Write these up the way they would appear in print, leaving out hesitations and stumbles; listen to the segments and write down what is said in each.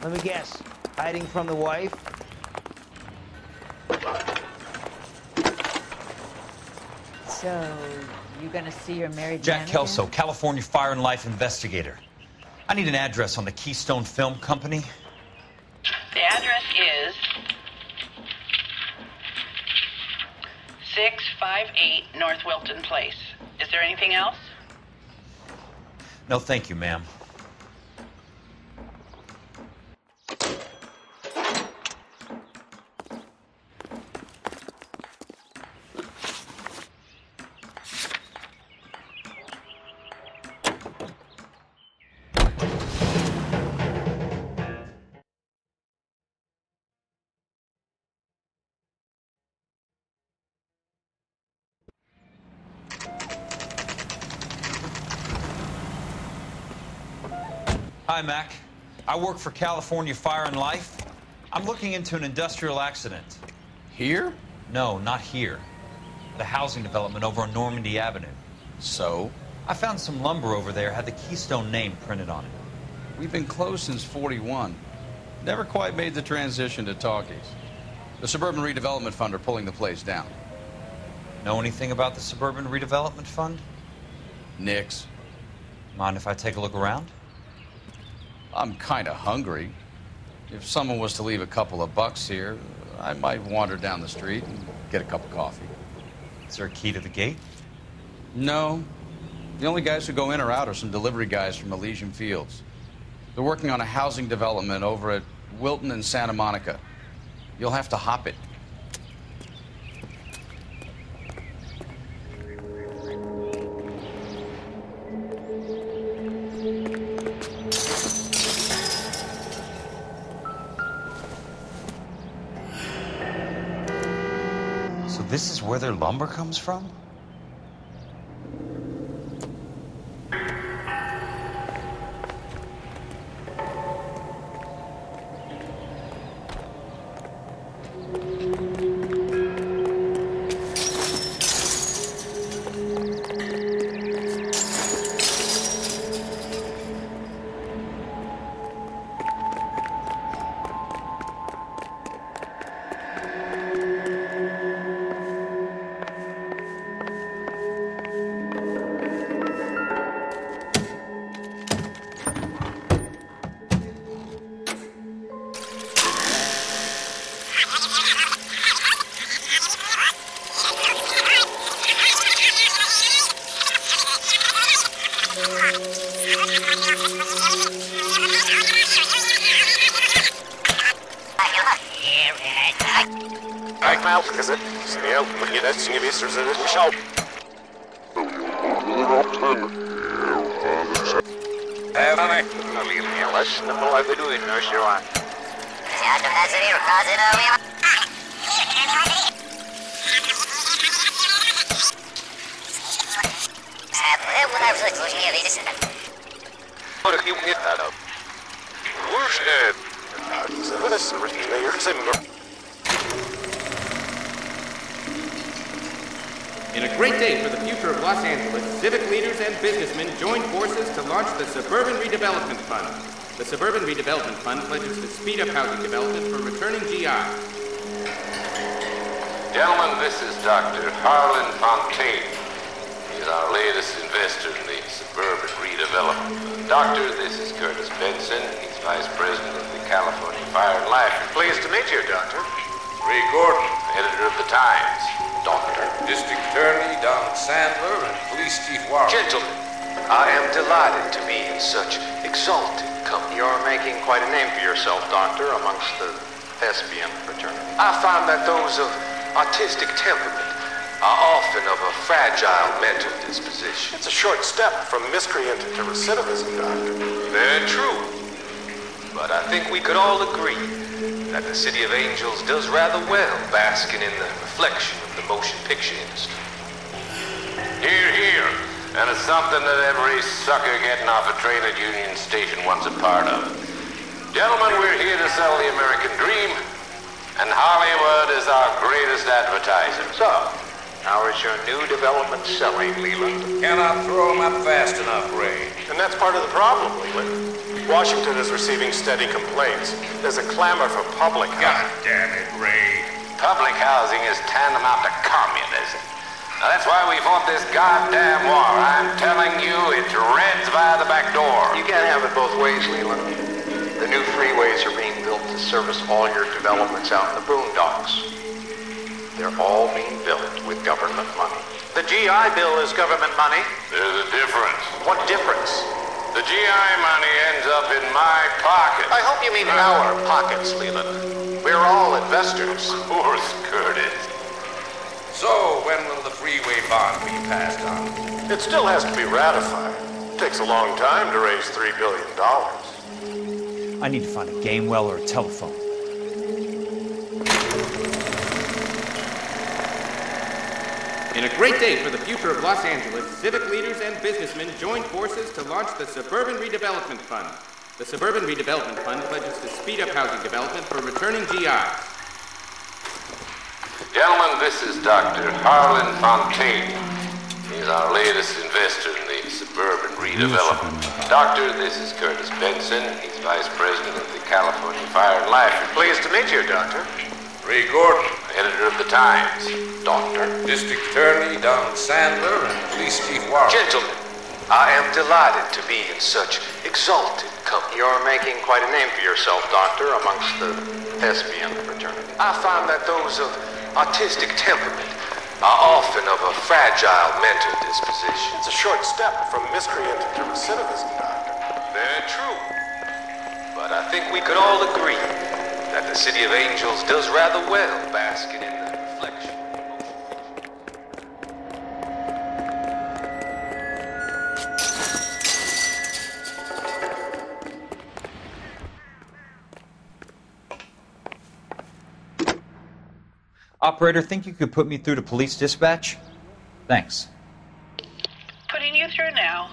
Let me guess. Hiding from the wife? So, you gonna see your married Jack man Kelso, again? California Fire and Life investigator. I need an address on the Keystone Film Company. The address is 658 North Wilton Place. Is there anything else? No, thank you, ma'am. Hi, Mac. I work for California Fire and Life. I'm looking into an industrial accident. Here? No, not here. The housing development over on Normandy Avenue. So? I found some lumber over there, had the Keystone name printed on it. We've been closed since '41. Never quite made the transition to talkies. The Suburban Redevelopment Fund are pulling the place down. Know anything about the Suburban Redevelopment Fund? Nix. Mind if I take a look around? I'm kind of hungry. If someone was to leave a couple of bucks here, I might wander down the street and get a cup of coffee. Is there a key to the gate? No. The only guys who go in or out are some delivery guys from Elysian Fields. They're working on a housing development over at Wilton and Santa Monica. You'll have to hop it. So this is where their lumber comes from? In a great day for the future of Los Angeles, civic leaders and businessmen joined forces to launch the Suburban Redevelopment Fund. The Suburban Redevelopment Fund pledges to speed up housing development for returning GI. Gentlemen, this is Dr. Harlan Fontaine. He's our latest investor in the Suburban Redevelopment Fund. Doctor, this is Curtis Benson. He's Vice President of the California Fire and Life. Pleased to meet you, Doctor. Ray Gordon, editor of the Times. Doctor. District Attorney Donald Sandler and Police Chief Warren. Gentlemen, I am delighted to be in such exalted company. You're making quite a name for yourself, Doctor, amongst the thespian fraternity. I find that those of artistic temperament are often of a fragile mental disposition. It's a short step from miscreant to recidivism, Doctor. Very true. But I think we could all agree that the City of Angels does rather well basking in the reflection of the motion picture industry. Hear, hear. And it's something that every sucker getting off a train at Union Station wants a part of. Gentlemen, we're here to sell the American dream, and Hollywood is our greatest advertiser. So, how is your new development selling, Leland? Cannot throw them up fast enough, Ray. And that's part of the problem, Leland. Washington is receiving steady complaints. There's a clamor for public God housing. damn it, Ray. Public housing is tantamount to communism. Now that's why we fought this goddamn war. I'm telling you, it's Reds via the back door. You can't have it both ways, Leland. The new freeways are being built to service all your developments out in the boondocks. They're all being built with government money. The GI Bill is government money. There's a difference. What difference? The GI money ends up in my pocket. I hope you mean our pockets, Leland. We're all investors. Of course, Curtis. So, when will the freeway bond be passed on? It still has to be ratified. It takes a long time to raise $3 billion. I need to find a game well or a telephone. In a great day for the future of Los Angeles, civic leaders and businessmen joined forces to launch the Suburban Redevelopment Fund. The Suburban Redevelopment Fund pledges to speed up housing development for returning GIs. Gentlemen, this is Dr. Harlan Fontaine. He's our latest investor in the Suburban Redevelopment. Doctor, this is Curtis Benson. He's Vice President of the California Fire and Life. Pleased to meet you, Doctor. Ray Gordon, Editor of the Times. Doctor. District Attorney Don Sandler, and Police Chief Warren. Gentlemen, I am delighted to be in such exalted company. You're making quite a name for yourself, Doctor, amongst the thespian fraternity. I find that those of artistic temperament are often of a fragile mental disposition. It's a short step from miscreant to recidivism, Doctor. Very true. But I think we could all agree that the City of Angels does rather well basking in the reflection. Operator, think you could put me through to police dispatch? Thanks. Putting you through now.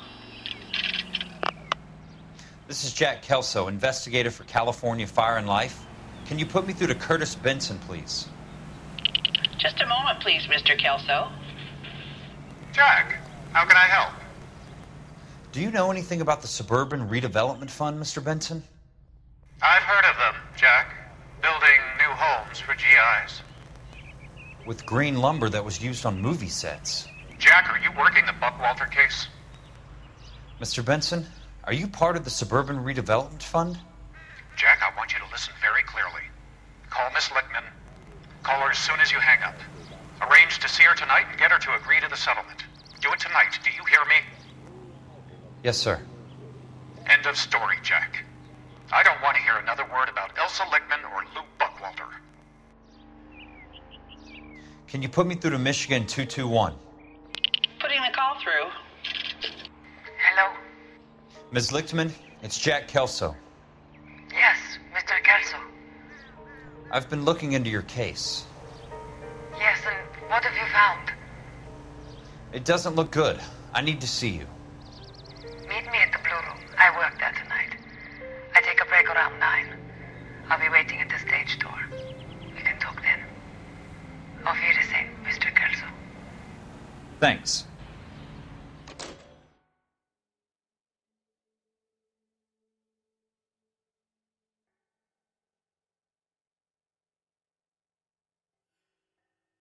This is Jack Kelso, investigator for California Fire and Life. Can you put me through to Curtis Benson, please? Just a moment, please, Mr. Kelso. Jack, how can I help? Do you know anything about the Suburban Redevelopment Fund, Mr. Benson? I've heard of them, Jack. Building new homes for GIs. With green lumber that was used on movie sets. Jack, are you working the Buckwalter case? Mr. Benson, are you part of the Suburban Redevelopment Fund? Jack, I want you to listen very clearly. Call Miss Lickman. Call her as soon as you hang up. Arrange to see her tonight and get her to agree to the settlement. Do it tonight. Do you hear me? Yes, sir. End of story, Jack. I don't want to hear another word about Elsa Lickman or Lou Buckwalter. Can you put me through to Michigan 221? Putting the call through. Hello? Ms. Lichtman, it's Jack Kelso. Yes, Mr. Kelso. I've been looking into your case. Yes, and what have you found? It doesn't look good. I need to see you. Meet me at the Blue Room. I work there tonight. I take a break around 9. I'll be waiting at the stage door. We can talk then. Auf Wiedersehen, Mr. Kelso. Thanks.